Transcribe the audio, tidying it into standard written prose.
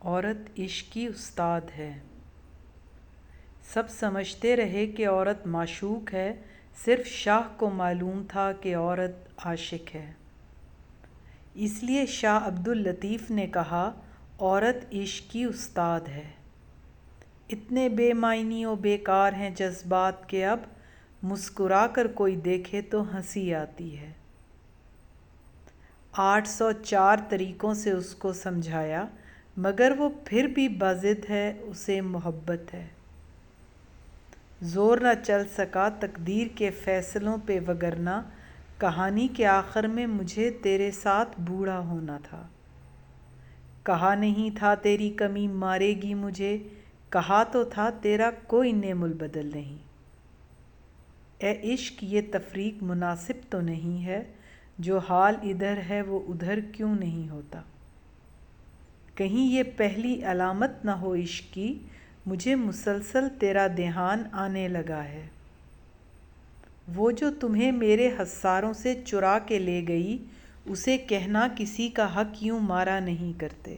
عورت عشق کی استاد ہے۔ سب سمجھتے رہے کہ عورت معشوق ہے، صرف شاہ کو معلوم تھا کہ عورت عاشق ہے۔ اس لیے شاہ عبداللطیف نے کہا، عورت عشق کی استاد ہے۔ اتنے بے معنی و بیکار ہیں جذبات کہ اب مسکرا کر کوئی دیکھے تو ہنسی آتی ہے۔ 804 طریقوں سے اس کو سمجھایا، مگر وہ پھر بھی بضد ہے، اسے محبت ہے۔ زور نہ چل سکا تقدیر کے فیصلوں پہ، وگرنہ کہانی کے آخر میں مجھے تیرے ساتھ بوڑھا ہونا تھا۔ کہا نہیں تھا تیری کمی مارے گی مجھے، کہا تو تھا تیرا کوئی نعم البدل نہیں۔ اے عشق یہ تفریق مناسب تو نہیں ہے، جو حال ادھر ہے وہ ادھر کیوں نہیں ہوتا۔ کہیں یہ پہلی علامت نہ ہو عشق کی، مجھے مسلسل تیرا دھیان آنے لگا ہے۔ وہ جو تمہیں میرے حصاروں سے چرا کے لے گئی، اسے کہنا کسی کا حق یوں مارا نہیں کرتے۔